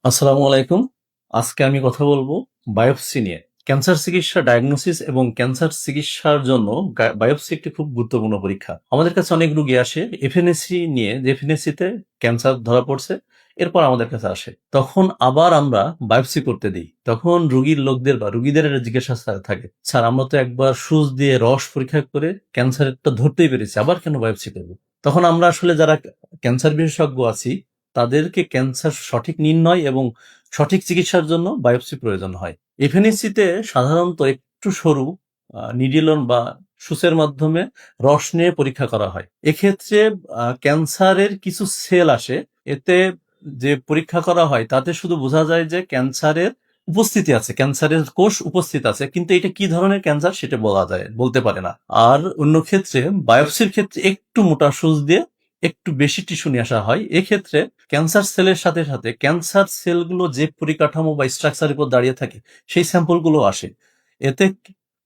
আসসালামু আলাইকুম। আজকে আমি কথা বলবো বায়োপসি নিয়ে। ক্যান্সার চিকিৎসা ডায়াগনোসিস এবং ক্যান্সার চিকিৎসার জন্য বায়োপসি একটি খুব গুরুত্বপূর্ণ পরীক্ষা। আমাদের কাছে অনেক রোগী আসে এফএনএসি নিয়ে, যে এফএনএসিতে ক্যান্সার ধরা পড়ছে, এরপর আমাদের কাছে আসে। তখন আবার আমরা বায়োপসি করতে দিই। তখন রোগীর লোকদের বা রোগীদের একটা জিজ্ঞাসা থাকে, স্যার আমরা তো একবার সুচ দিয়ে রস পরীক্ষা করে ক্যান্সারটা ধরতেই পেরেছি, আবার কেন বায়োপসি করবো? তখন আমরা আসলে যারা ক্যান্সার বিশেষজ্ঞ আছি তাদেরকে ক্যান্সার সঠিক নির্ণয় এবং সঠিক চিকিৎসার জন্য বায়োপসি প্রয়োজন হয়। এফএনএসিতে সাধারণত একটু সরু নিডিলন বা সূচের মাধ্যমে রস নিয়ে পরীক্ষা করা হয়। এক্ষেত্রে ক্যান্সারের কিছু সেল আসে, এতে যে পরীক্ষা করা হয় তাতে শুধু বোঝা যায় যে ক্যান্সারের উপস্থিতি আছে, ক্যান্সারের কোষ উপস্থিত আছে, কিন্তু এটা কি ধরনের ক্যান্সার সেটা বলতে পারে না। আর অন্য ক্ষেত্রে বায়োপসির ক্ষেত্রে একটু মোটা সূচ দিয়ে একটু বেশি টিস্যু নিয়ে আসা হয়। এক্ষেত্রে ক্যান্সার সেলের সাথে সাথে ক্যান্সার সেলগুলো যে পরিকাঠামো বা স্ট্রাকচারের উপর দাঁড়িয়ে থাকে সেই স্যাম্পলগুলো আসে। এতে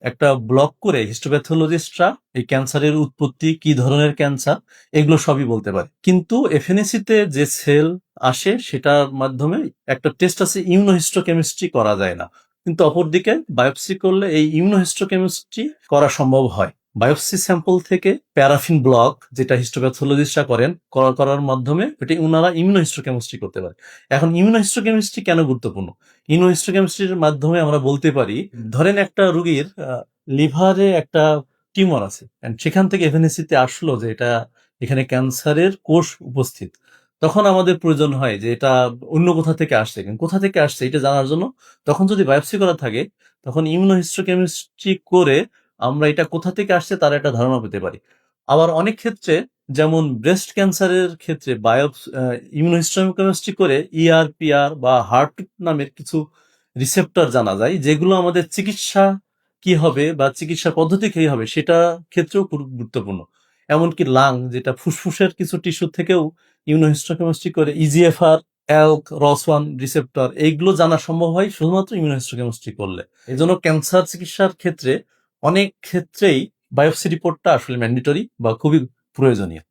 একটা ব্লক করে হিস্টোপ্যাথোলজিস্টরা এই ক্যান্সারের উৎপত্তি, কি ধরনের ক্যান্সার, এগুলো সবই বলতে পারে। কিন্তু এফএনএসিতে যে সেল আসে সেটার মাধ্যমে একটা টেস্ট আছে, ইমিউনোহিস্টোকেমিস্ট্রি করা যায় না। কিন্তু অপরদিকে বায়োপসি করলে এই ইমিউনোহিস্টোকেমিস্ট্রি করা সম্ভব হয়। বায়োপসি স্যাম্পল থেকে প্যারাফিন ব্লক, যেটা হিস্টোপ্যাথোলজিস্টরা করার মাধ্যমে এটি উনারা ইমিউনোহিস্টোকেমিস্ট্রি করতে পারে। এখন ইমিউনোহিস্টোকেমিস্ট্রি কেন গুরুত্বপূর্ণ? ইমিউনোহিস্টোকেমিস্ট্রির মাধ্যমে আমরা বলতে পারি, ধরেন একটা রোগীর লিভারে একটা টিউমার আছে, and সেখান থেকে এফএনএসিতে আসলো যে এখানে ক্যান্সারের কোষ উপস্থিত। তখন আমাদের প্রয়োজন হয় যে এটা অন্য কোথা থেকে আসছে, কিন্তু কোথা থেকে আসছে এটা জানার জন্য তখন যদি বায়োপসি করা থাকে, তখন ইমিউনোহিস্টোকেমিস্ট্রি করে আমরা এটা কোথা থেকে আসছে তার একটা ধারণা পেতে পারি। আবার অনেক ক্ষেত্রে, যেমন ব্রেস্ট ক্যান্সারের ক্ষেত্রে ইমিউনোহিস্টোকেমিস্ট্রি করে ইআরপিআর বা হার্ট নামের কিছু রিসেপ্টর জানা যায়, যেগুলো আমাদের চিকিৎসা কি হবে বা চিকিৎসা পদ্ধতি কি হবে সেটা ক্ষেত্রেও খুব গুরুত্বপূর্ণ। এমনকি লাং, যেটা ফুসফুসের কিছু টিস্যু থেকেও ইমিউনোহিস্টোকেমিস্ট্রি করে ইজিএফআর, অ্যালক, রস1 রিসেপ্টর, এইগুলো জানা সম্ভব হয় শুধুমাত্র ইমিউনোহিস্টোকেমিস্ট্রি করলে। এজন্য ক্যান্সার চিকিৎসার ক্ষেত্রে অনেক ক্ষেত্রেই বায়োপসি রিপোর্টটা আসলে ম্যান্ডেটরি বা খুবই প্রয়োজনীয়।